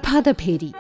പ്രഭാതഭേരി.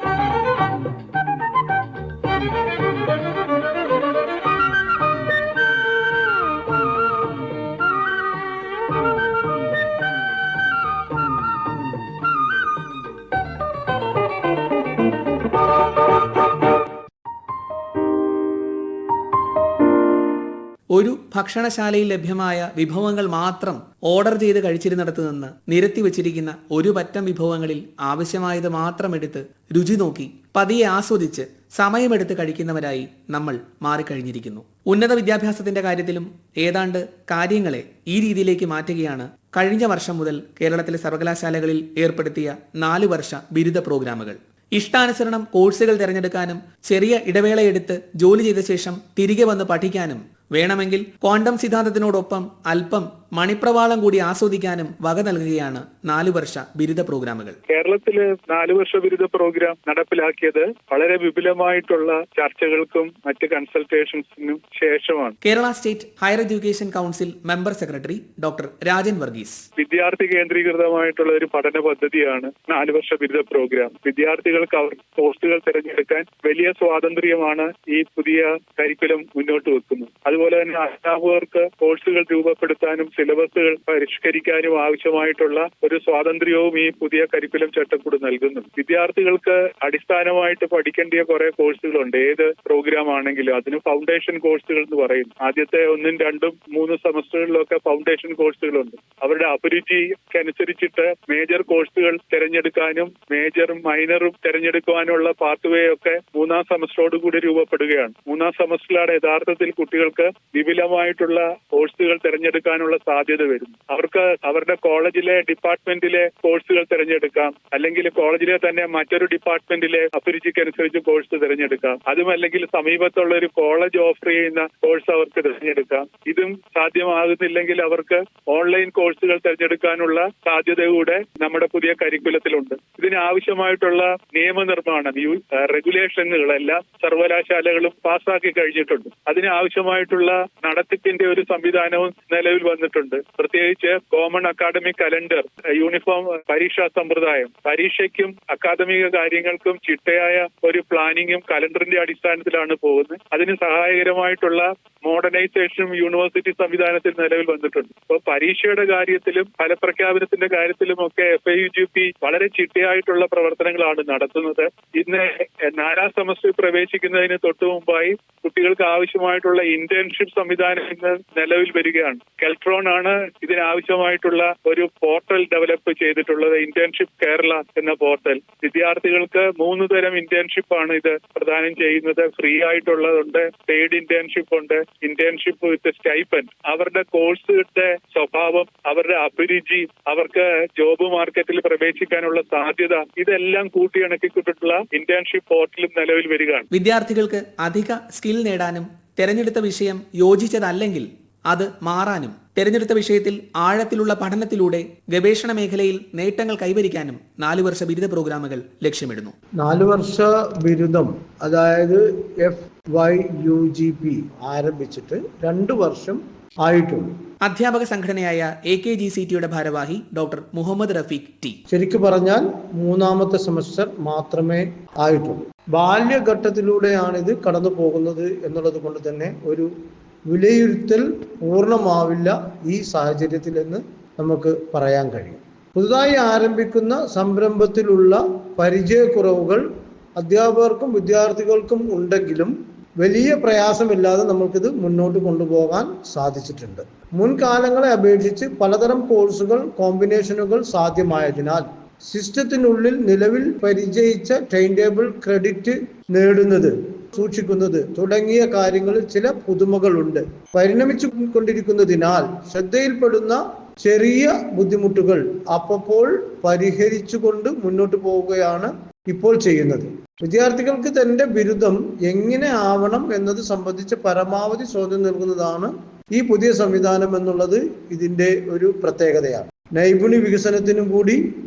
ഒരു ഭക്ഷണശാലയിൽ ലഭ്യമായ വിഭവങ്ങൾ മാത്രം ഓർഡർ ചെയ്ത് കഴിച്ചിരുന്നിടത്ത് നിന്ന് നിരത്തി വച്ചിരിക്കുന്ന ഒരു പറ്റം വിഭവങ്ങളിൽ ആവശ്യമായത് മാത്രം എടുത്ത് രുചി നോക്കി പതിയെ ആസ്വദിച്ച് സമയമെടുത്ത് കഴിക്കുന്നവരായി നമ്മൾ മാറിക്കഴിഞ്ഞിരിക്കുന്നു. ഉന്നത വിദ്യാഭ്യാസത്തിന്റെ കാര്യത്തിലും ഏതാണ്ട് കാര്യങ്ങളെ ഈ രീതിയിലേക്ക് മാറ്റുകയാണ് കഴിഞ്ഞ വർഷം മുതൽ കേരളത്തിലെ സർവകലാശാലകളിൽ ഏർപ്പെടുത്തിയ 4 വർഷ ബിരുദ പ്രോഗ്രാമുകൾ. ഇഷ്ടാനുസരണം കോഴ്സുകൾ തിരഞ്ഞെടുക്കാനും ചെറിയ ഇടവേളയെടുത്ത് ജോലി ചെയ്ത ശേഷം തിരികെ വന്ന് പഠിക്കാനും വേണമെങ്കിൽ ക്വാണ്ടം സിദ്ധാന്തത്തിനോടൊപ്പം അല്പം മണിപ്രവാളം കൂടി ആസ്വദിക്കാനും വക നൽകുകയാണ് 4 വർഷ ബിരുദ പ്രോഗ്രാമുകൾ. കേരളത്തില് 4 വർഷ ബിരുദ പ്രോഗ്രാം നടപ്പിലാക്കിയത് വളരെ വിപുലമായിട്ടുള്ള ചർച്ചകൾക്കും മറ്റ് കൺസൾട്ടേഷൻസിനും ശേഷമാണ്. Kerala state higher education council member secretary doctor Rajan Varghese. വിദ്യാർത്ഥി കേന്ദ്രീകൃതമായിട്ടുള്ള ഒരു പഠന പദ്ധതിയാണ് 4 വർഷ ബിരുദ പ്രോഗ്രാം. വിദ്യാർത്ഥികൾക്ക് അവർ കോഴ്സുകൾ തിരഞ്ഞെടുക്കാൻ വലിയ സ്വാതന്ത്ര്യമാണ് ഈ പുതിയ കരിക്കുലം മുന്നോട്ട് വെക്കുന്നത്. അതുപോലെ തന്നെ അധ്യാപകർക്ക് കോഴ്സുകൾ രൂപപ്പെടുത്താനും സിലബസുകൾ പരിഷ്കരിക്കാനും ആവശ്യമായിട്ടുള്ള ഒരു സ്വാതന്ത്ര്യവും ഈ പുതിയ കരിക്കുലം ചട്ടക്കൂട് നൽകുന്നു. വിദ്യാർത്ഥികൾക്ക് അടിസ്ഥാനമായിട്ട് പഠിക്കേണ്ട കുറെ കോഴ്സുകളുണ്ട്. ഏത് പ്രോഗ്രാം ആണെങ്കിലും അതിന് ഫൗണ്ടേഷൻ കോഴ്സുകൾ എന്ന് പറയും. ആദ്യത്തെ 1, 2, 3 സെമസ്റ്ററുകളിലൊക്കെ ഫൗണ്ടേഷൻ കോഴ്സുകളുണ്ട്. അവരുടെ അഭിരുചിക്കനുസരിച്ചിട്ട് മേജർ കോഴ്സുകൾ തിരഞ്ഞെടുക്കാനും മേജറും മൈനറും തിരഞ്ഞെടുക്കുവാനുള്ള പാത്വേ ഒക്കെ 3ാം സെമസ്റ്ററോട് കൂടി രൂപപ്പെടുകയാണ്. 3ാം സെമസ്റ്ററിലാണ് യഥാർത്ഥത്തിൽ കുട്ടികൾക്ക് വിപുലമായിട്ടുള്ള കോഴ്സുകൾ തിരഞ്ഞെടുക്കാനുള്ള സാധ്യത വരുന്നു. അവർക്ക് അവരുടെ കോളേജിലെ ഡിപ്പാർട്ട്മെന്റിലെ കോഴ്സുകൾ തിരഞ്ഞെടുക്കാം, അല്ലെങ്കിൽ കോളേജിലെ തന്നെ മറ്റൊരു ഡിപ്പാർട്ട്മെന്റിലെ അഭിരുചിക്കനുസരിച്ച് കോഴ്സ് തിരഞ്ഞെടുക്കാം. അതുമല്ലെങ്കിൽ സമീപത്തുള്ള ഒരു കോളേജ് ഓഫർ ചെയ്യുന്ന കോഴ്സ് അവർക്ക് തിരഞ്ഞെടുക്കാം. ഇതും സാധ്യമാകുന്നില്ലെങ്കിൽ അവർക്ക് ഓൺലൈൻ കോഴ്സുകൾ തിരഞ്ഞെടുക്കാനുള്ള സാധ്യത കൂടെ നമ്മുടെ പുതിയ കരിക്കുലത്തിലുണ്ട്. ഇതിനാവശ്യമായിട്ടുള്ള നിയമനിർമ്മാണം റെഗുലേഷനുകളെല്ലാം സർവകലാശാലകളും പാസ്സാക്കി കഴിഞ്ഞിട്ടുണ്ട്. അതിനാവശ്യമായിട്ടുള്ള നടത്തിപ്പിന്റെ ഒരു സംവിധാനവും നിലവിൽ വന്നിട്ടുണ്ട്. പ്രത്യേകിച്ച് കോമൺ അക്കാഡമിക് കലണ്ടർ, യൂണിഫോം പരീക്ഷാ സമ്പ്രദായം, പരീക്ഷയ്ക്കും അക്കാദമിക കാര്യങ്ങൾക്കും ചിട്ടയായ ഒരു പ്ലാനിങ്ങും കലണ്ടറിന്റെ അടിസ്ഥാനത്തിലാണ് പോകുന്നത്. അതിന് സഹായകരമായിട്ടുള്ള മോഡേണൈസേഷനും യൂണിവേഴ്സിറ്റി സംവിധാനത്തിൽ നിലവിൽ വന്നിട്ടുണ്ട്. അപ്പോൾ പരീക്ഷയുടെ കാര്യത്തിലും ഫലപ്രഖ്യാപനത്തിന്റെ കാര്യത്തിലുമൊക്കെ FIUGP വളരെ ചിട്ടയായിട്ടുള്ള പ്രവർത്തനങ്ങളാണ് നടത്തുന്നത്. ഇന്ന് 4ാം സെമസ്റ്ററിൽ പ്രവേശിക്കുന്നതിന് തൊട്ടു മുമ്പായി കുട്ടികൾക്ക് ആവശ്യമായിട്ടുള്ള ഇന്റേൺഷിപ്പ് സംവിധാനം ഇന്ന് നിലവിൽ വരികയാണ്. കെൽട്രോൺ ആണ് ഇതിനാവശ്യമായിട്ടുള്ള ഒരു പോർട്ടൽ ഡെവലപ്പ് ചെയ്തിട്ടുള്ളത്, ഇന്റേൺഷിപ്പ് കേരള എന്ന പോർട്ടൽ. വിദ്യാർത്ഥികൾക്ക് 3 തരം ഇന്റേൺഷിപ്പ് ആണ് ഇത് പ്രദാനം ചെയ്യുന്നത്. ഫ്രീ ആയിട്ടുള്ളതുണ്ട്, പെയ്ഡ് ഇന്റേൺഷിപ്പ് ഉണ്ട്, ഇന്റേൺഷിപ്പ് വിത്ത് സ്റ്റൈപ്പൻഡ്. അവരുടെ കോഴ്സുകളുടെ സ്വഭാവം, അവരുടെ അഭിരുചി, അവർക്ക് ജോബ് മാർക്കറ്റിൽ പ്രവേശിക്കാനുള്ള സാധ്യത, ഇതെല്ലാം കൂട്ടിയിണക്കിക്കൊണ്ടിട്ടുള്ള ഇന്റേൺഷിപ്പ് പോർട്ടലും നിലവിൽ വരികയാണ്. വിദ്യാർത്ഥികൾക്ക് അധിക സ്കിൽ നേടാനും തെരഞ്ഞെടുത്ത വിഷയം യോജിച്ചതല്ലെങ്കിൽ അത് മാറാനും തെരഞ്ഞെടുത്ത വിഷയത്തിൽ ആഴത്തിലുള്ള പഠനത്തിലൂടെ ഗവേഷണ മേഖലയിൽ നേട്ടങ്ങൾ കൈവരിക്കാനും 4 വർഷ ബിരുദ പ്രോഗ്രാമുകൾ ലക്ഷ്യമിടുന്നു. 4 വർഷ ബിരുദം അതായത് FYUGP ആരംഭിച്ചിട്ട് 2 വർഷം ആയിട്ടുള്ളൂ. അധ്യാപക സംഘടനയായ AKGCTയുടെ ഭാരവാഹി ഡോക്ടർ മുഹമ്മദ് റഫീഖ് ടി. ശരിക്കും പറഞ്ഞാൽ 3ാമത്തെ സെമസ്റ്റർ മാത്രമേ ആയിട്ടുള്ളൂ. ബാല്യഘട്ടത്തിലൂടെയാണ് ഇത് കടന്നു പോകുന്നത് എന്നുള്ളത് കൊണ്ട് തന്നെ ഒരു വിലയിരുത്തൽ പൂർണ്ണമാവില്ല ഈ സാഹചര്യത്തിൽ എന്ന് നമുക്ക് പറയാൻ കഴിയും. പുതുതായി ആരംഭിക്കുന്ന സംരംഭത്തിലുള്ള പരിചയക്കുറവുകൾ അധ്യാപകർക്കും വിദ്യാർത്ഥികൾക്കും ഉണ്ടെങ്കിലും വലിയ പ്രയാസമില്ലാതെ നമുക്കിത് മുന്നോട്ട് കൊണ്ടുപോകാൻ സാധിച്ചിട്ടുണ്ട്. മുൻകാലങ്ങളെ അപേക്ഷിച്ച് പലതരം കോഴ്സുകൾ കോമ്പിനേഷനുകൾ സാധ്യമായതിനാൽ സിസ്റ്റത്തിനുള്ളിൽ നിലവിൽ പരിചയിച്ച ടൈം ടേബിൾ ക്രെഡിറ്റ് നേടുന്നത്, സൂക്ഷിക്കുന്നത് തുടങ്ങിയ കാര്യങ്ങളിൽ ചില പുതുമകളുണ്ട്. പരിണമിച്ചു കൊണ്ടിരിക്കുന്നതിനാൽ ശ്രദ്ധയിൽപ്പെടുന്ന ചെറിയ ബുദ്ധിമുട്ടുകൾ അപ്പോൾ പരിഹരിച്ചുകൊണ്ട് മുന്നോട്ട് പോവുകയാണ് ഇപ്പോൾ ചെയ്യുന്നത്. വിദ്യാർത്ഥികൾക്ക് തന്റെ ബിരുദം എങ്ങനെ ആവണം എന്നത് സംബന്ധിച്ച് പരമാവധി സ്വാതന്ത്ര്യം നൽകുന്നതാണ് ഈ പുതിയ സംവിധാനം എന്നുള്ളത് ഇതിന്റെ ഒരു പ്രത്യേകതയാണ്. നൈപുണ്യ വികസനത്തിനും കൂടി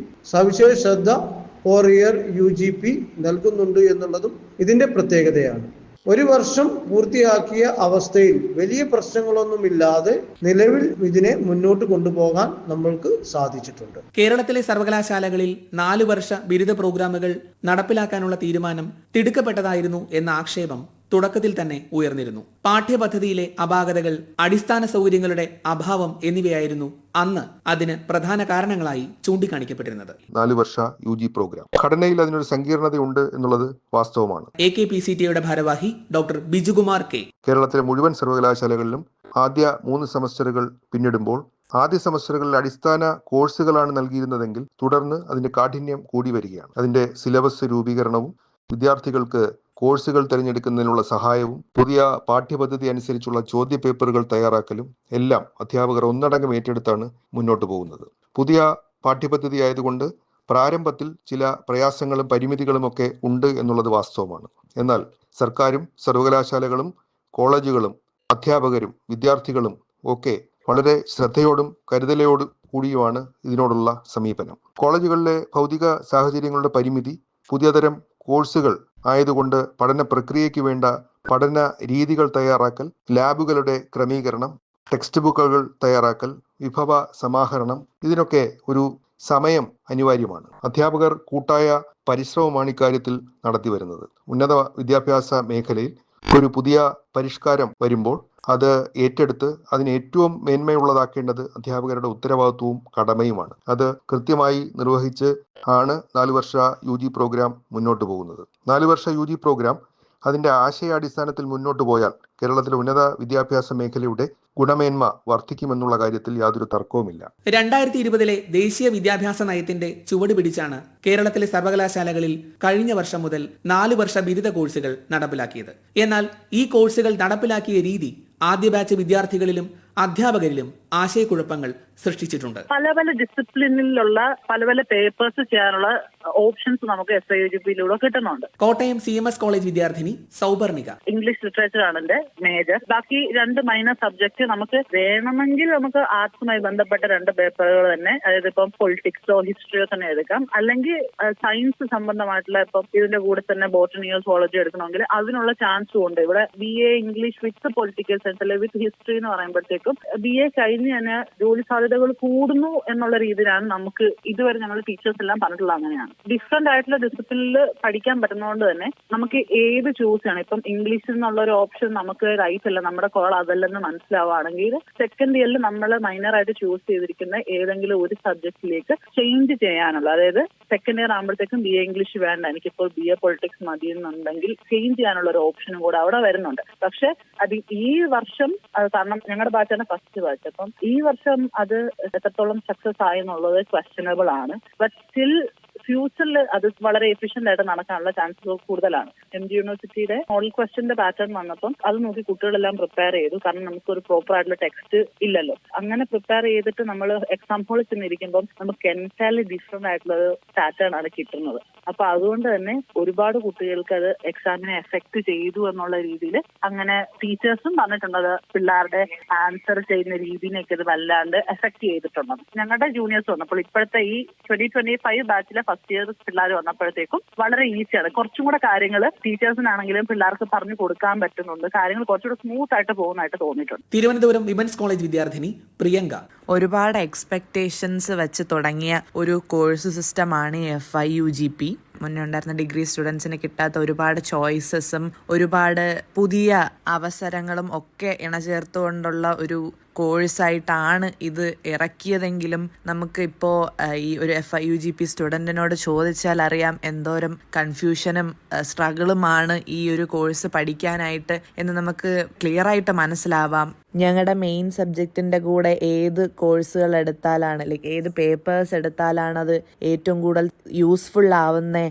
സവിശേഷ ശ്രദ്ധ 4 ഇയർ UGP നൽകുന്നുണ്ട് എന്നുള്ളതും ഇതിന്റെ പ്രത്യേകതയാണ്. ഒരു വർഷം പൂർത്തിയാക്കിയ അവസ്ഥയിൽ വലിയ പ്രശ്നങ്ങളൊന്നുമില്ലാതെ നിലവിൽ ഇതിനെ മുന്നോട്ട് കൊണ്ടുപോകാൻ നമ്മൾക്ക് സാധിച്ചിട്ടുണ്ട്. കേരളത്തിലെ സർവകലാശാലകളിൽ 4 വർഷ ബിരുദ പ്രോഗ്രാമുകൾ നടപ്പിലാക്കാനുള്ള തീരുമാനം തിടുക്കപ്പെട്ടതായിരുന്നു എന്ന ആക്ഷേപം തുടക്കത്തിൽ തന്നെ ഉയർന്നിരുന്നു. പാഠ്യപദ്ധതിയിലെ അപാകതകൾ, അടിസ്ഥാന സൗകര്യങ്ങളുടെ അഭാവം എന്നിവയായിരുന്നു അന്ന് അതിന് പ്രധാന കാരണങ്ങളായി ചൂണ്ടിക്കാണിക്കപ്പെട്ടിരുന്നത്. 4 വർഷ UG പ്രോഗ്രാം ഘടനയിൽ അതിനൊരു സങ്കീർണതയുണ്ട് എന്നുള്ളത് വാസ്തവമാണ്. AKPCTയുടെ ഭാരവാഹി ഡോക്ടർ ബിജുകുമാർ കെ. കേരളത്തിലെ മുഴുവൻ സർവകലാശാലകളിലും ആദ്യ 3 സെമസ്റ്ററുകൾ പിന്നിടുമ്പോൾ ആദ്യ സെമസ്റ്ററുകളിൽ അടിസ്ഥാന കോഴ്സുകളാണ് നൽകിയിരുന്നതെങ്കിൽ തുടർന്ന് അതിന്റെ കാഠിന്യം കൂടി വരികയാണ്. അതിന്റെ സിലബസ് രൂപീകരണവും വിദ്യാർത്ഥികൾക്ക് കോഴ്സുകൾ തിരഞ്ഞെടുക്കുന്നതിനുള്ള സഹായവും പുതിയ പാഠ്യപദ്ധതി അനുസരിച്ചുള്ള ചോദ്യപേപ്പറുകൾ തയ്യാറാക്കലും എല്ലാം അധ്യാപകർ ഒന്നടങ്കം ഏറ്റെടുത്താണ് മുന്നോട്ട് പോകുന്നത്. പുതിയ പാഠ്യപദ്ധതി ആയതുകൊണ്ട് പ്രാരംഭത്തിൽ ചില പ്രയാസങ്ങളും പരിമിതികളുമൊക്കെ ഉണ്ട് എന്നുള്ളത് വാസ്തവമാണ്. എന്നാൽ സർക്കാരും സർവകലാശാലകളും കോളേജുകളും അധ്യാപകരും വിദ്യാർത്ഥികളും ഒക്കെ വളരെ ശ്രദ്ധയോടും കരുതലോടും കൂടിയുമാണ് ഇതിനോടുള്ള സമീപനം. കോളേജുകളിലെ ഭൗതിക സാഹചര്യങ്ങളുടെ പരിമിതി, പുതിയതരം കോഴ്സുകൾ ആയതുകൊണ്ട് പഠന പ്രക്രിയയ്ക്ക് വേണ്ട പഠന രീതികൾ തയ്യാറാക്കൽ, ലാബുകളുടെ ക്രമീകരണം, ടെക്സ്റ്റ് ബുക്കുകൾ തയ്യാറാക്കൽ, വിഭവ സമാഹരണം, ഇതിനൊക്കെ ഒരു സമയം അനിവാര്യമാണ്. അധ്യാപകർ കൂട്ടായ പരിശ്രമമാണ് ഇക്കാര്യത്തിൽ നടത്തി വരുന്നത്. ഉന്നത വിദ്യാഭ്യാസ മേഖലയിൽ ഒരു പുതിയ പരിഷ്കാരം വരുമ്പോൾ അത് ഏറ്റെടുത്ത് അതിന് ഏറ്റവും മേന്മയുള്ളതാക്കേണ്ടത് അധ്യാപകരുടെ ഉത്തരവാദിത്വവും കടമയുമാണ്. അത് കൃത്യമായി നിർവഹിച്ച് ആണ് 4 വർഷ UG പ്രോഗ്രാം മുന്നോട്ട് പോകുന്നത്. 4 വർഷ UG പ്രോഗ്രാം അതിന്റെ ആശയാടിസ്ഥാനത്തിൽ മുന്നോട്ട് പോയാൽ കേരളത്തിലെ ഉന്നത വിദ്യാഭ്യാസ മേഖലയുടെ ഗുണമേന്മ വർദ്ധിക്കുമെന്നുള്ള കാര്യത്തിൽ യാതൊരു തർക്കവുമില്ല. 2020 ദേശീയ വിദ്യാഭ്യാസ നയത്തിന്റെ ചുവട് പിടിച്ചാണ് കേരളത്തിലെ സർവകലാശാലകളിൽ കഴിഞ്ഞ വർഷം മുതൽ 4 വർഷ ബിരുദ കോഴ്സുകൾ നടപ്പിലാക്കിയത്. എന്നാൽ ഈ കോഴ്സുകൾ നടപ്പിലാക്കിയ രീതി ആദ്യ ബാച്ച് വിദ്യാർത്ഥികളിലും അധ്യാപകരിലും ആശയക്കുഴപ്പങ്ങൾ സൃഷ്ടിച്ചിട്ടുണ്ട്. പല പല ഡിസിപ്ലിനിലുള്ള പല പല പേപ്പേഴ്സ് ചെയ്യാനുള്ള ഓപ്ഷൻസ് നമുക്ക് SIUGP-യിലൂടെ കിട്ടുന്നുണ്ട്. കോട്ടയം CMS കോളേജ് വിദ്യാർത്ഥിനി സൗപർണിക. ഇംഗ്ലീഷ് ലിറ്ററേച്ചർ ആണ് എന്റെ മേജർ. ബാക്കി 2 മൈനർ സബ്ജക്ട് നമുക്ക് വേണമെങ്കിൽ നമുക്ക് ആർട്സുമായി ബന്ധപ്പെട്ട 2 പേപ്പറുകൾ തന്നെ, അതായത് ഇപ്പം പൊളിറ്റിക്സോ ഹിസ്റ്ററിയോ തന്നെ എടുക്കാം. അല്ലെങ്കിൽ സയൻസ് സംബന്ധമായിട്ടുള്ള ഇപ്പം ഇതിന്റെ കൂടെ തന്നെ ബോട്ടണിയോ സുവോളജിയോ എടുക്കണമെങ്കിൽ അതിനുള്ള ചാൻസും ഉണ്ട്. ഇവിടെ BA English with political science അല്ലെങ്കിൽ വിത്ത് ഹിസ്റ്ററി എന്ന് പറയുമ്പോഴത്തേക്കും BA കഴിഞ്ഞ് തന്നെ ജോലി സാധ്യതകൾ കൂടുന്നു എന്നുള്ള രീതിയിലാണ് നമുക്ക് ഇതുവരെ ഞങ്ങൾ ടീച്ചേഴ്സ് എല്ലാം പറഞ്ഞിട്ടുള്ളത്. അങ്ങനെയാണ് ഡിഫറെന്റ് ആയിട്ടുള്ള ഡിസിപ്ലിനിൽ പഠിക്കാൻ പറ്റുന്നതുകൊണ്ട് തന്നെ നമുക്ക് ഏത് ചൂസ് ചെയ്യണം. ഇപ്പം ഇംഗ്ലീഷിൽ നിന്നുള്ള ഒരു ഓപ്ഷൻ നമുക്ക് റൈറ്റ് അല്ല, നമ്മുടെ കോൾ അതല്ലെന്ന് മനസ്സിലാവുകയാണെങ്കിൽ സെക്കൻഡ് ഇയറിൽ നമ്മൾ മൈനറായിട്ട് ചൂസ് ചെയ്തിരിക്കുന്ന ഏതെങ്കിലും ഒരു സബ്ജക്റ്റിലേക്ക് ചേഞ്ച് ചെയ്യാനുള്ള, അതായത് സെക്കൻഡ് ഇയർ ആകുമ്പോഴത്തേക്കും BA ഇംഗ്ലീഷ് വേണ്ട, എനിക്കിപ്പോൾ BA പൊളിറ്റിക്സ് മതി എന്നുണ്ടെങ്കിൽ ചേഞ്ച് ചെയ്യാനുള്ള ഒരു ഓപ്ഷനും കൂടെ അവിടെ വരുന്നുണ്ട്. പക്ഷെ അത് ഈ വർഷം കാരണം ഞങ്ങളുടെ ബാച്ചാണ് ഫസ്റ്റ് ബാച്ച്, അപ്പം ഈ വർഷം അത് എത്രത്തോളം സക്സസ് ആയി എന്നുള്ളത് ക്വസ്റ്റ്യനബിൾ ആണ്. ബട്ട് സ്റ്റിൽ ഫ്യൂച്ചറിൽ അത് വളരെ എഫിഷ്യന്റ് ആയിട്ട് നടക്കാനുള്ള ചാൻസസ് കൂടുതലാണ്. MG യൂണിവേഴ്സിറ്റിയുടെ മോഡൽ ക്വസ്റ്റ്യന്റെ പാറ്റേൺ വന്നപ്പം അത് നോക്കി കുട്ടികളെല്ലാം പ്രിപ്പയർ ചെയ്തു. കാരണം നമുക്കൊരു പ്രോപ്പർ ആയിട്ടുള്ള ടെക്സ്റ്റ് ഇല്ലല്ലോ. അങ്ങനെ പ്രിപ്പയർ ചെയ്തിട്ട് നമ്മൾ എക്സാം ഹോളിൽ ചെന്നിരിക്കുമ്പോൾ നമുക്ക് എൻറ്റയർലി ഡിഫറെന്റ് ആയിട്ടുള്ള ഒരു പാറ്റേൺ ആണ് കിട്ടുന്നത്. അപ്പൊ അതുകൊണ്ട് തന്നെ ഒരുപാട് കുട്ടികൾക്ക് അത് എക്സാമിനെ എഫക്ട് ചെയ്തു എന്നുള്ള രീതിയിൽ അങ്ങനെ ടീച്ചേഴ്സും പറഞ്ഞിട്ടുണ്ട്. അത് പിള്ളേരുടെ ആൻസർ ചെയ്യുന്ന രീതിനെയൊക്കെ ഇത് വല്ലാണ്ട് എഫക്ട് ചെയ്തിട്ടുണ്ട്. ഞങ്ങളുടെ ജൂനിയേഴ്സ് വന്നപ്പോൾ ഇപ്പോഴത്തെ ഈ 2025 ബാച്ചിലെ ഫസ്റ്റ് ഇയർ പിള്ളേർ വന്നപ്പോഴത്തേക്കും വളരെ ഈസിയാണ്. കുറച്ചും കൂടെ കാര്യങ്ങൾ ടീച്ചേഴ്സിനാണെങ്കിലും പിള്ളേർക്ക് പറഞ്ഞു കൊടുക്കാൻ പറ്റുന്നുണ്ട്. കാര്യങ്ങൾ കുറച്ചുകൂടെ സ്മൂത്ത് ആയിട്ട് പോകുന്നതായിട്ട് തോന്നിയിട്ടുണ്ട്. തിരുവനന്തപുരം വിമൻസ് കോളേജ് വിദ്യാർത്ഥിനി പ്രിയങ്ക. ഒരുപാട് എക്സ്പെക്ടേഷൻസ് വെച്ച് തുടങ്ങിയ ഒരു കോഴ്സ് സിസ്റ്റമാണ് FIUGP. മുന്നേ ഉണ്ടായിരുന്ന ഡിഗ്രി സ്റ്റുഡൻസിന് കിട്ടാത്ത ഒരുപാട് ചോയ്സസും ഒരുപാട് പുതിയ അവസരങ്ങളും ഒക്കെ ഇണചേർത്തുകൊണ്ടുള്ള ഒരു കോഴ്സായിട്ടാണ് ഇത് ഇറക്കിയതെങ്കിലും നമുക്ക് ഇപ്പോൾ ഈ ഒരു FIUGP സ്റ്റുഡൻറ്റിനോട് ചോദിച്ചാൽ അറിയാം എന്തോരം കൺഫ്യൂഷനും സ്ട്രഗിളുമാണ് ഈ ഒരു കോഴ്സ് പഠിക്കാനായിട്ട് എന്ന് നമുക്ക് ക്ലിയർ ആയിട്ട് മനസ്സിലാവാം. ഞങ്ങളുടെ മെയിൻ സബ്ജക്റ്റിൻ്റെ കൂടെ ഏത് കോഴ്സുകൾ എടുത്താലാണ്, ലൈക്ക് ഏത് പേപ്പേഴ്സ് എടുത്താലാണ് അത് ഏറ്റവും കൂടുതൽ യൂസ്ഫുൾ ആവുന്നത്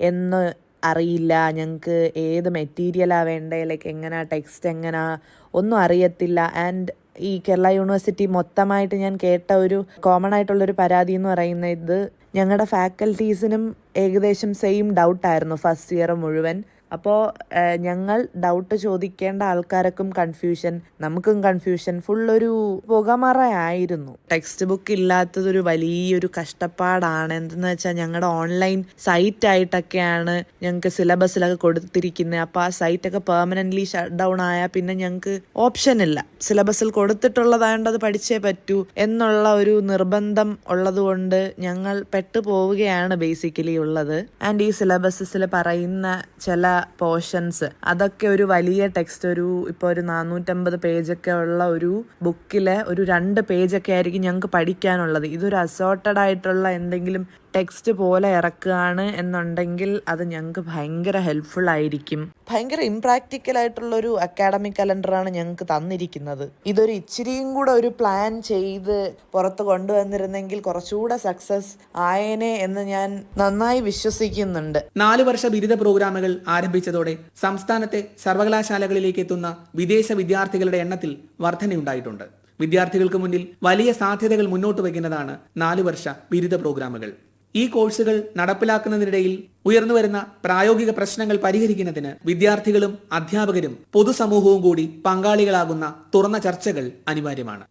എന്ന് അറിയില്ല. ഞങ്ങൾക്ക് ഏത് മെറ്റീരിയലാണ് വേണ്ടത്, ലൈക്ക് എങ്ങനെയാ ടെക്സ്റ്റ് എങ്ങനെയാ ഒന്നും അറിയത്തില്ല. ആൻഡ് ഈ കേരള യൂണിവേഴ്സിറ്റി മൊത്തമായിട്ട് ഞാൻ കേട്ട ഒരു കോമൺ ആയിട്ടുള്ളൊരു പരാതി എന്ന് പറയുന്നത് ഞങ്ങളുടെ ഫാക്കൽറ്റീസിനും ഏകദേശം സെയിം ഡൗട്ടായിരുന്നു ഫസ്റ്റ് ഇയർ മുഴുവൻ. അപ്പോൾ ഞങ്ങൾ ഡൗട്ട് ചോദിക്കേണ്ട ആൾക്കാർക്കും കൺഫ്യൂഷൻ, നമുക്കും കൺഫ്യൂഷൻ, ഫുള്ളൊരു പുകമറയായിരുന്നു. ടെക്സ്റ്റ് ബുക്ക് ഇല്ലാത്തതൊരു വലിയൊരു കഷ്ടപ്പാടാണ്. എന്തെന്ന് വെച്ചാൽ ഞങ്ങളുടെ ഓൺലൈൻ സൈറ്റായിട്ടൊക്കെയാണ് ഞങ്ങൾക്ക് സിലബസിലൊക്കെ കൊടുത്തിരിക്കുന്നത്. അപ്പോൾ ആ സൈറ്റൊക്കെ പെർമനൻ്റ്ലി ഷട്ട് ഡൗൺ ആയാൽ പിന്നെ ഞങ്ങൾക്ക് ഓപ്ഷൻ ഇല്ല. സിലബസിൽ കൊടുത്തിട്ടുള്ളതായതുകൊണ്ട് അത് പഠിച്ചേ പറ്റൂ എന്നുള്ള ഒരു നിർബന്ധം ഉള്ളതുകൊണ്ട് ഞങ്ങൾ പെട്ടുപോവുകയാണ് ബേസിക്കലി ഉള്ളത്. ആൻഡ് ഈ സിലബസിൽ പറയുന്ന ചില പോർഷൻസ് അതൊക്കെ ഒരു വലിയ ടെക്സ്റ്റ്, ഇപ്പോൾ ഒരു 450 പേജൊക്കെ ഉള്ള ഒരു ബുക്കിലെ ഒരു 2 പേജൊക്കെ ആയിരിക്കും ഞങ്ങൾക്ക് പഠിക്കാനുള്ളത്. ഇതൊരു അസോർട്ടഡ് ആയിട്ടുള്ള എന്തെങ്കിലും ടെക്സ്റ്റ് പോലെ ഇറക്കുകയാണ് എന്നുണ്ടെങ്കിൽ അത് ഞങ്ങൾക്ക് ഭയങ്കര ഹെൽപ്ഫുൾ ആയിരിക്കും. ഭയങ്കര ഇംപ്രാക്ടിക്കൽ ആയിട്ടുള്ളൊരു അക്കാഡമിക് കലണ്ടറാണ് ഞങ്ങൾക്ക് തന്നിരിക്കുന്നത്. ഇതൊരു ഇച്ചിരിയും കൂടെ ഒരു പ്ലാൻ ചെയ്ത് പുറത്ത് കൊണ്ടുവന്നിരുന്നെങ്കിൽ കുറച്ചുകൂടെ സക്സസ് ആയേനെ എന്ന് ഞാൻ നന്നായി വിശ്വസിക്കുന്നുണ്ട്. 4 വർഷ ബിരുദ പ്രോഗ്രാമുകൾ ആരംഭിച്ചതോടെ സംസ്ഥാനത്തെ സർവകലാശാലകളിലേക്ക് എത്തുന്ന വിദേശ വിദ്യാർത്ഥികളുടെ എണ്ണത്തിൽ വർധനയുണ്ടായിട്ടുണ്ട്. വിദ്യാർത്ഥികൾക്ക് മുന്നിൽ വലിയ സാധ്യതകൾ മുന്നോട്ട് വയ്ക്കുന്നതാണ് 4 വർഷ ബിരുദ പ്രോഗ്രാമുകൾ. ഈ കോഴ്സുകൾ നടപ്പിലാക്കുന്നതിനിടയിൽ ഉയർന്നുവരുന്ന പ്രായോഗിക പ്രശ്നങ്ങൾ പരിഹരിക്കുന്നതിന് വിദ്യാർത്ഥികളും അധ്യാപകരും പൊതുസമൂഹവും കൂടി പങ്കാളികളാകുന്ന തുറന്ന ചർച്ചകൾ അനിവാര്യമാണ്.